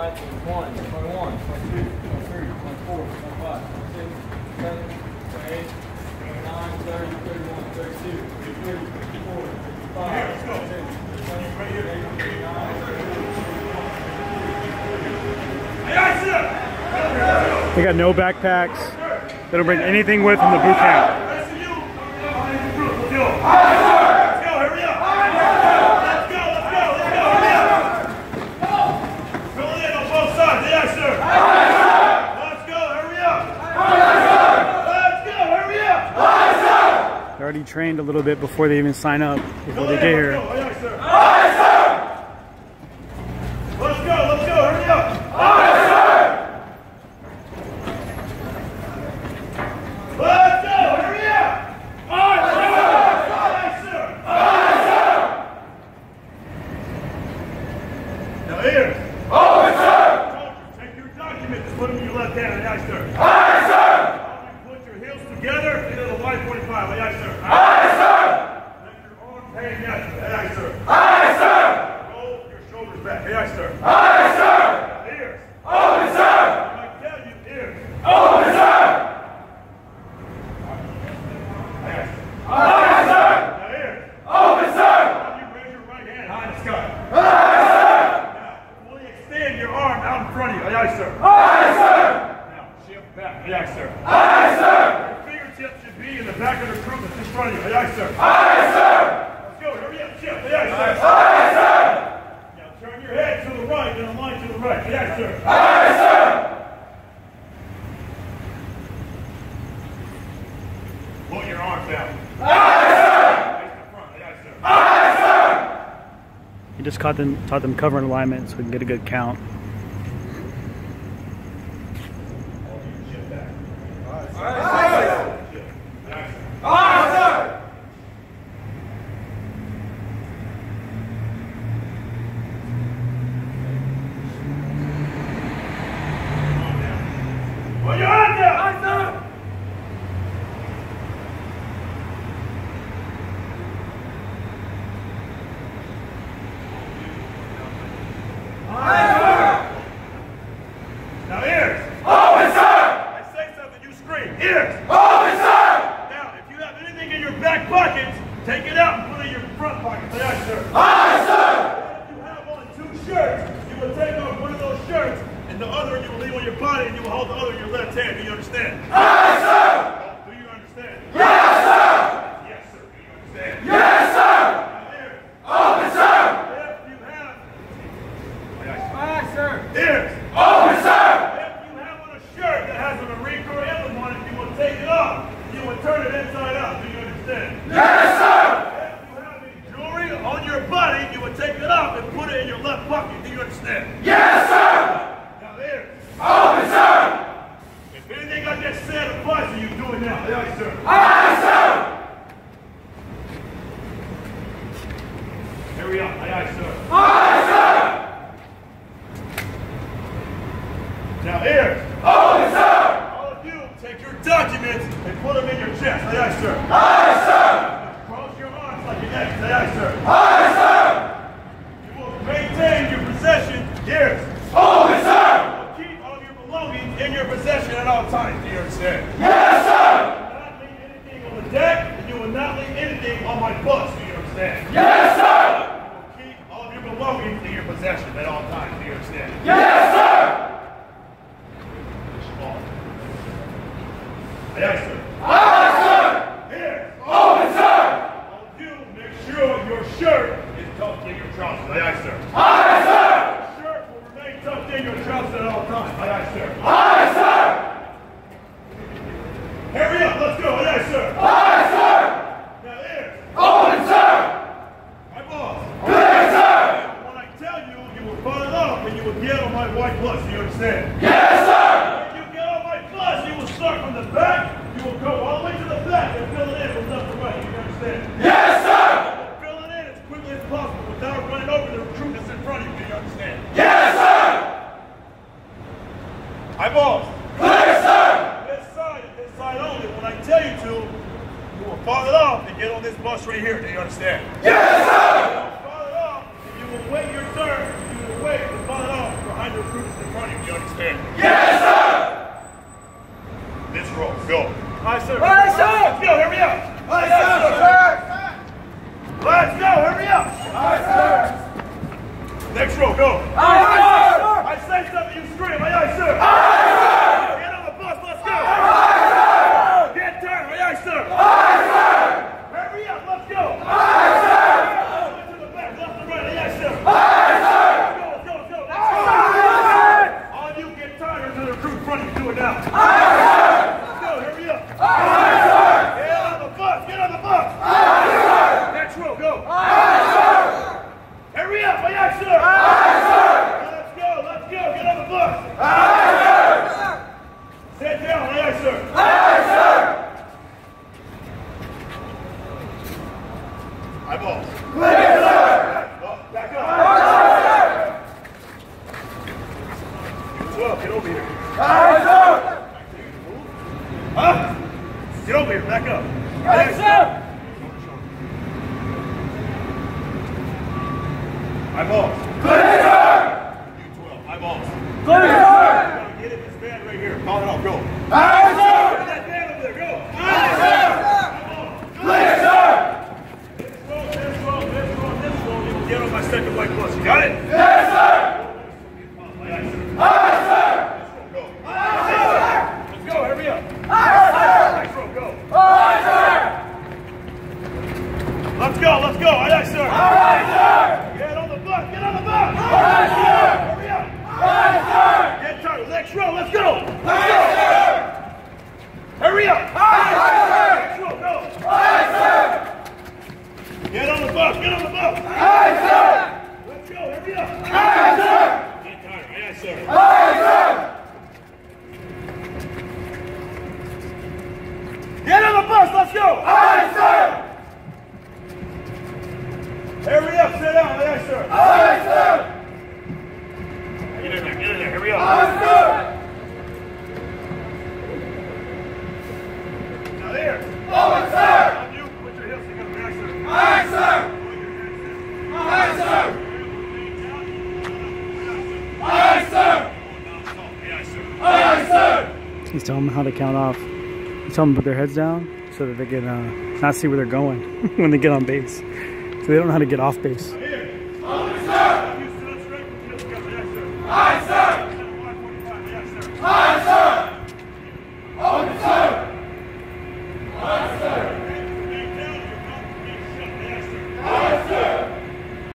20, 21, 22, 23, 24, 25, 26, 27, 28, 29, 30, 31, 32, 33, 34, 55, 56, 57, 58, 59, 30. They got no backpacks. They don't bring anything with them to boot camp. They're already trained a little bit before they even sign up, before they get here. Let's go, hurry up! Pull your arms down. He just taught them covering alignment so we can get a good count. Take it out and put it in your front pocket. Yes, sir. Aye, sir. If you have on 2 shirts, you will take off one of those shirts, and the other you will leave on your body, and you will hold the other in your left hand. Do you understand? Aye, sir. Do you understand? Yes, sir. Yes, sir. Do you understand? Yes, sir. Open, sir. If you have... Aye, sir. Ears. Open, sir. If you have on a shirt that has a Marine Corps emblem on it, you will take it off. You will turn it inside out. Do you understand? Yes, sir. If you have any jewelry on your body, you will take it off and put it in your left pocket. Do you understand? Yes, sir. Now there. Open, sir. If anything I just said applies to you, do it now. Yes, sir. Aye, sir. Here we are. Aye, sir. Aye, sir. Now here. Open, sir. Take your documents and put them in your chest. Aye, sir. Aye, sir. Cross your arms like an X. Aye, sir. Aye, sir. You will maintain your possession. Yes. Open, sir. You will keep all of your belongings in your possession at all times. Do you understand? Yes, sir. You will not leave anything on the deck, and you will not leave anything on my bus. Do you understand? Yes, sir. You will keep all of your belongings in your possession at all times. Do you understand? Yes, sir. Yes, sir. Aye, sir. Here. Open, sir. All of you, make sure your shirt is tucked in your trousers. Aye, sir. Aye, sir. Your shirt will remain tucked in your trousers at all times. Aye, sir. Aye, sir. Hurry up. Let's go. Aye, sir. Aye, sir. Now here. Open, sir. My boss. Clear, sir. When I tell you, you will follow it off and you will get on my white bus. Do you understand? Yes, sir. You will start from the back, you will go all the way to the back and fill it in from left to right. You understand? Yes, sir! Fill it in as quickly as possible without running over the recruit that's in front of you. Do you understand? Yes, sir! Eyeballs. Clear, sir! This side only. When I tell you to, you will follow it off and get on this bus right here. Do you understand? Yes, sir! You will follow it off and you will wait your turn. You will wait to follow it off behind the recruit. Next row, go. Aye, sir. I say something, you scream. Aye, aye, sir. Aye, sir. Get on the bus, let's go. Aye, sir. Get turned. Aye, aye, sir. Aye, sir. Hurry up, let's go. Aye, sir. To the back, left and right. Aye, aye, sir. Aye, sir. Let's go, let's go, let's go. Next row. Aye, sir. All you get tired until the crew in front of you do it now. Aye, sir. Let's go, hurry up. Aye, sir. Get on the bus, get on the bus. Aye, sir. Next row, go. Aye, sir. Hurry up, aye, aye, sir. Aye, sir. Let's go, get on the bus. Aye, sir. Sit down, aye, aye, sir. Aye, sir. Eyeballs. Clear, sir. Back up. Aye, sir. 12, get over here. Aye, sir. Huh? Get over here, back up. Aye, sir. Eyeballs. Clear, sir. U12, eyeballs. Clear, sir. Get in this van right here. Call it off, go. Aye, sir. Get that van over there, go. Aye, sir. Clear, sir. This row. You will get on my second white bus. You got it? Yes, sir. Aye, sir. Aye, sir. Let's go. Aye, sir. Let's go, hurry up. Aye, sir. Next row, go. Aye, sir. Let's go. Aye, sir. Aye, sir. Get on the bus. Aye, sir. Hurry up. Aye, sir. Get started. Next row. Let's go. Let's go. Sir. Hurry up. Aye, sir. Next row. Go. Aye, sir. Get on the bus. Aye, sir. Let's go. Hurry up. Aye, sir. Get tired. Aye, sir. Aye, sir. Get on the bus. Let's go. Aye, sir. Hurry up, sit down, aye, sir. Aye, sir. Get in there, hurry up. Aye, sir. Now there. Forward, sir. On you, put your hips together, aye, sir. Aye, sir. Aye, sir. Aye, sir. Aye, sir. Aye, sir. He's telling them how to count off. He's telling them to put their heads down so that they can not see where they're going when they get on base. So they don't know how to get off base. Here.